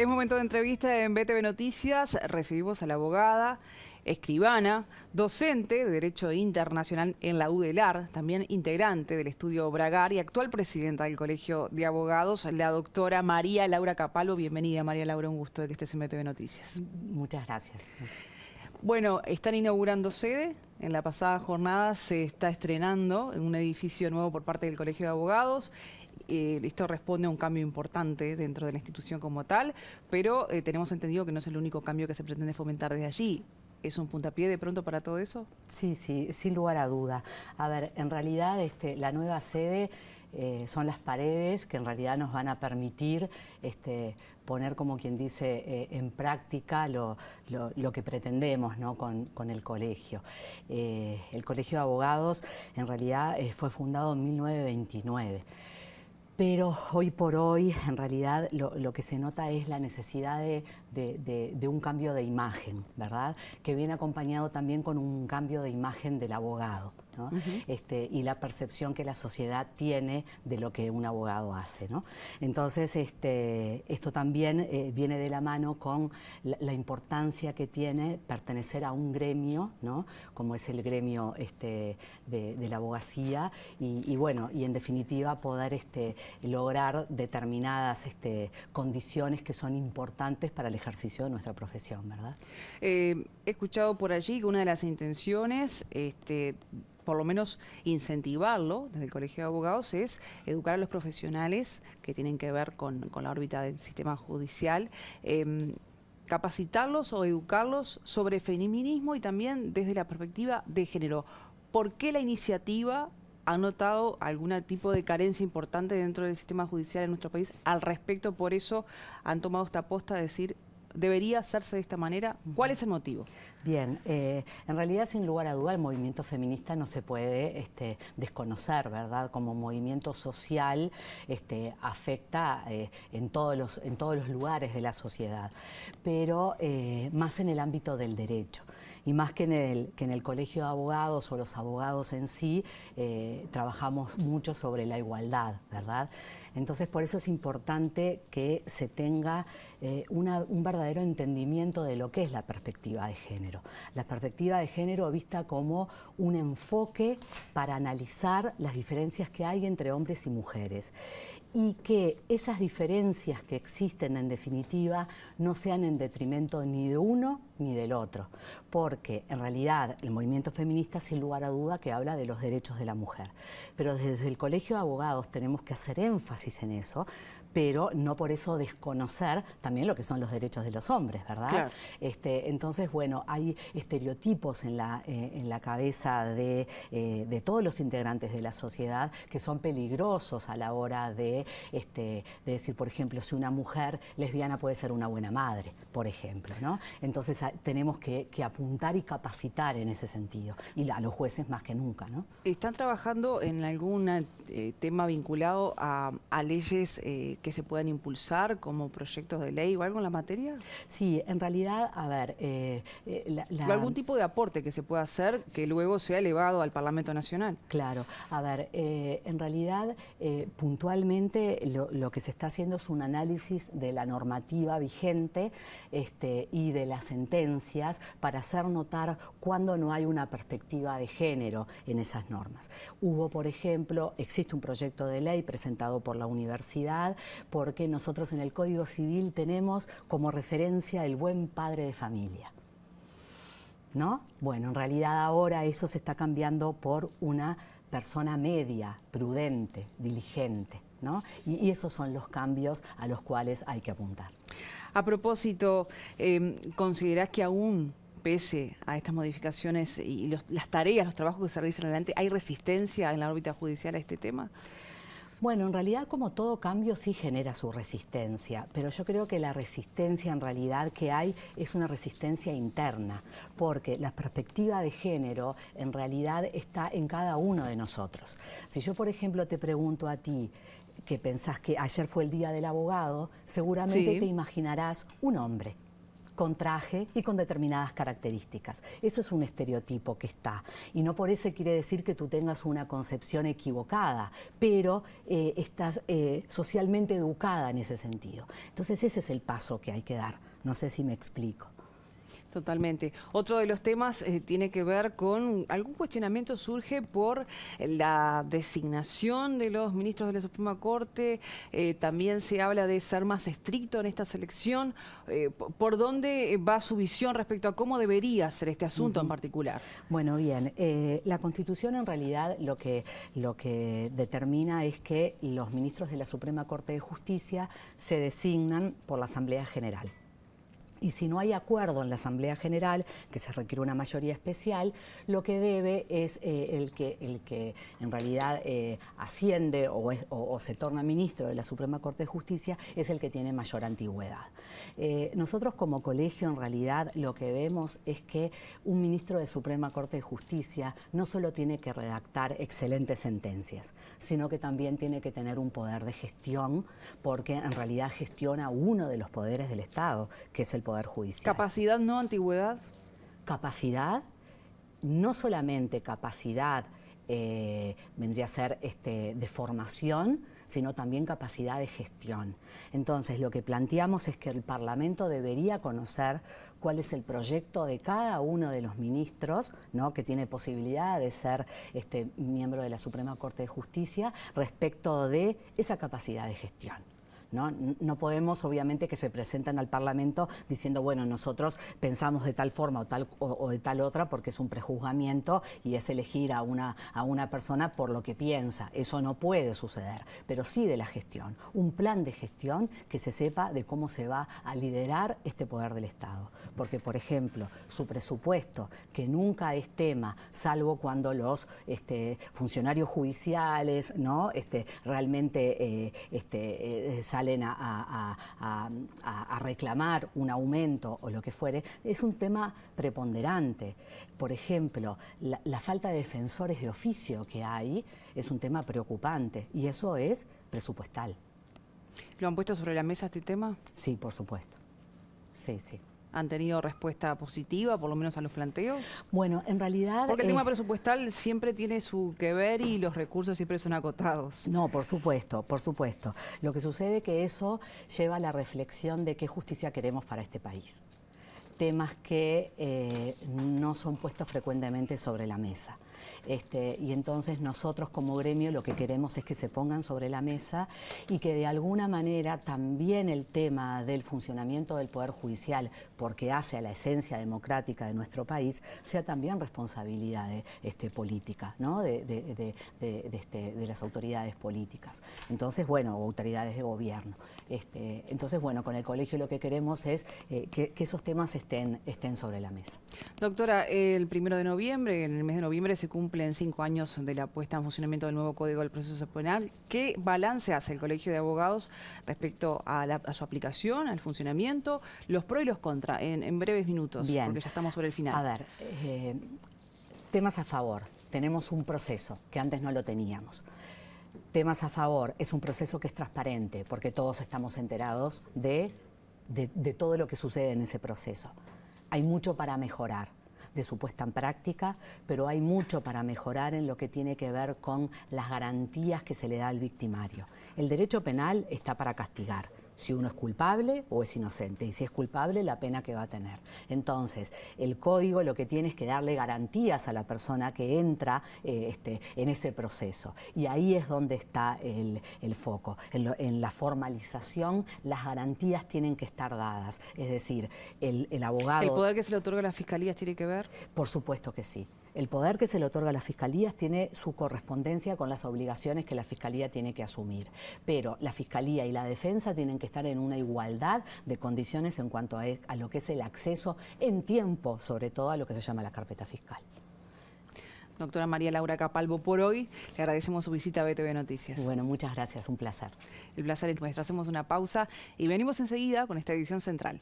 Es momento de entrevista en BTV Noticias. Recibimos a la abogada, escribana, docente de Derecho Internacional en la UDELAR, también integrante del estudio Bragar y actual presidenta del Colegio de Abogados, la doctora María Laura Capalvo. Bienvenida, María Laura, un gusto de que estés en BTV Noticias. Muchas gracias. Bueno, están inaugurando sede. En la pasada jornada se está estrenando en un edificio nuevo por parte del Colegio de Abogados. Esto responde a un cambio importante dentro de la institución como tal, pero tenemos entendido que no es el único cambio que se pretende fomentar desde allí. ¿Es un puntapié de pronto para todo eso? Sí, sin lugar a duda. A ver, en realidad la nueva sede son las paredes que en realidad nos van a permitir poner, como quien dice, en práctica lo que pretendemos, ¿no? con el colegio. El Colegio de Abogados en realidad fue fundado en 1929. Pero hoy por hoy, en realidad, lo que se nota es la necesidad de un cambio de imagen, ¿verdad? Que viene acompañado también con un cambio de imagen del abogado, ¿no? Y la percepción que la sociedad tiene de lo que un abogado hace, ¿no? Entonces, esto también viene de la mano con la importancia que tiene pertenecer a un gremio, ¿no? Como es el gremio de la abogacía y bueno, y en definitiva poder lograr determinadas condiciones que son importantes para el ejercicio de nuestra profesión, ¿verdad? He escuchado por allí que una de las intenciones, por lo menos incentivarlo desde el Colegio de Abogados, es educar a los profesionales que tienen que ver con la órbita del sistema judicial, capacitarlos o educarlos sobre feminismo y también desde la perspectiva de género. ¿Por qué la iniciativa ha notado algún tipo de carencia importante dentro del sistema judicial en nuestro país al respecto? Por eso han tomado esta aposta de decir, ¿debería hacerse de esta manera? ¿Cuál es el motivo? Bien, en realidad, sin lugar a duda, el movimiento feminista no se puede desconocer, ¿verdad? Como movimiento social afecta en todos los lugares de la sociedad, pero más en el ámbito del derecho. Y más que en el Colegio de Abogados o los abogados en sí, trabajamos mucho sobre la igualdad, ¿verdad? Entonces, por eso es importante que se tenga un verdadero entendimiento de lo que es la perspectiva de género. La perspectiva de género vista como un enfoque para analizar las diferencias que hay entre hombres y mujeres. Y que esas diferencias que existen en definitiva no sean en detrimento ni de uno ni del otro, porque en realidad el movimiento feminista sin lugar a duda que habla de los derechos de la mujer, pero desde el Colegio de Abogados tenemos que hacer énfasis en eso, pero no por eso desconocer también lo que son los derechos de los hombres, ¿verdad? Claro. Entonces, bueno, hay estereotipos en la cabeza de todos los integrantes de la sociedad que son peligrosos a la hora de decir, por ejemplo, si una mujer lesbiana puede ser una buena madre, por ejemplo, ¿no? Entonces tenemos que apuntar y capacitar en ese sentido, y a los jueces más que nunca, ¿no? ¿Están trabajando en algún tema vinculado a leyes que se puedan impulsar como proyectos de ley o algo en la materia? Sí, en realidad, a ver... ¿O algún tipo de aporte que se pueda hacer que luego sea elevado al Parlamento Nacional? Claro, a ver, en realidad, puntualmente lo que se está haciendo es un análisis de la normativa vigente y de las sentencias para hacer notar cuándo no hay una perspectiva de género en esas normas. Hubo, por ejemplo, existe un proyecto de ley presentado por la universidad porque nosotros en el Código Civil tenemos como referencia el buen padre de familia, ¿no? Bueno, en realidad ahora eso se está cambiando por una persona media, prudente, diligente, ¿no? Y esos son los cambios a los cuales hay que apuntar. A propósito, ¿considerás que aún, pese a estas modificaciones y las tareas, los trabajos que se realizan adelante, hay resistencia en la órbita judicial a este tema? Bueno, en realidad como todo cambio sí genera su resistencia, pero yo creo que la resistencia en realidad que hay es una resistencia interna, porque la perspectiva de género en realidad está en cada uno de nosotros. Si yo, por ejemplo, te pregunto a ti, que pensás que ayer fue el Día del Abogado, seguramente Sí. te imaginarás un hombre con traje y con determinadas características. Eso es un estereotipo que está. Y no por eso quiere decir que tú tengas una concepción equivocada, pero estás socialmente educada en ese sentido. Entonces ese es el paso que hay que dar. No sé si me explico. Totalmente. Otro de los temas tiene que ver con algún cuestionamiento surge por la designación de los ministros de la Suprema Corte. También se habla de ser más estricto en esta selección. ¿Por dónde va su visión respecto a cómo debería ser este asunto en particular? Bueno, bien, la Constitución en realidad lo que determina es que los ministros de la Suprema Corte de Justicia se designan por la Asamblea General. Y si no hay acuerdo en la Asamblea General, que se requiere una mayoría especial, lo que debe es el que en realidad asciende o se torna ministro de la Suprema Corte de Justicia, es el que tiene mayor antigüedad. Nosotros como colegio en realidad lo que vemos es que un ministro de Suprema Corte de Justicia no solo tiene que redactar excelentes sentencias, sino que también tiene que tener un poder de gestión, porque en realidad gestiona uno de los poderes del Estado, que es el Poder Judicial. ¿Capacidad, no antigüedad? Capacidad, no solamente capacidad vendría a ser de formación, sino también capacidad de gestión. Entonces, lo que planteamos es que el Parlamento debería conocer cuál es el proyecto de cada uno de los ministros, ¿no?, que tiene posibilidad de ser miembro de la Suprema Corte de Justicia respecto de esa capacidad de gestión. No podemos, obviamente, que se presenten al Parlamento diciendo, bueno, nosotros pensamos de tal forma o de tal otra, porque es un prejuzgamiento y es elegir a una persona por lo que piensa. Eso no puede suceder, pero sí de la gestión. Un plan de gestión que se sepa de cómo se va a liderar este poder del Estado. Porque, por ejemplo, su presupuesto, que nunca es tema, salvo cuando los funcionarios judiciales, ¿no?, realmente salen a reclamar un aumento o lo que fuere, es un tema preponderante. Por ejemplo, la falta de defensores de oficio que hay es un tema preocupante y eso es presupuestal. ¿Lo han puesto sobre la mesa este tema? Sí, por supuesto. Sí, sí. ¿Han tenido respuesta positiva, por lo menos a los planteos? Bueno, en realidad... Porque el tema presupuestal siempre tiene su que ver y los recursos siempre son acotados. No, por supuesto, por supuesto. Lo que sucede es que eso lleva a la reflexión de qué justicia queremos para este país. Temas que no son puestos frecuentemente sobre la mesa. Y entonces nosotros como gremio lo que queremos es que se pongan sobre la mesa y que de alguna manera también el tema del funcionamiento del Poder Judicial, porque hace a la esencia democrática de nuestro país, sea también responsabilidad política, ¿no?, de las autoridades políticas. Entonces, bueno, autoridades de gobierno. Entonces, bueno, con el colegio lo que queremos es que esos temas estén sobre la mesa. Doctora, el 1 de noviembre, en el mes de noviembre, se cumplen 5 años de la puesta en funcionamiento del nuevo Código del Proceso Penal. ¿Qué balance hace el Colegio de Abogados respecto a su aplicación, al funcionamiento, los pros y los contras, en breves minutos? Bien. Porque ya estamos sobre el final. A ver, temas a favor. Tenemos un proceso que antes no lo teníamos. Temas a favor, es un proceso que es transparente, porque todos estamos enterados de todo lo que sucede en ese proceso. Hay mucho para mejorar de su puesta en práctica, pero hay mucho para mejorar en lo que tiene que ver con las garantías que se le da al victimario. El derecho penal está para castigar, si uno es culpable o es inocente, y si es culpable, la pena que va a tener. Entonces, el código lo que tiene es que darle garantías a la persona que entra en ese proceso. Y ahí es donde está el foco. En la formalización, las garantías tienen que estar dadas. Es decir, el abogado... ¿El poder que se le otorga a las fiscalías tiene que ver? Por supuesto que sí. El poder que se le otorga a las fiscalías tiene su correspondencia con las obligaciones que la fiscalía tiene que asumir. Pero la fiscalía y la defensa tienen que estar en una igualdad de condiciones en cuanto a lo que es el acceso en tiempo, sobre todo a lo que se llama la carpeta fiscal. Doctora María Laura Capalvo, por hoy le agradecemos su visita a BTV Noticias. Bueno, muchas gracias, un placer. El placer es nuestro. Hacemos una pausa y venimos enseguida con esta edición central.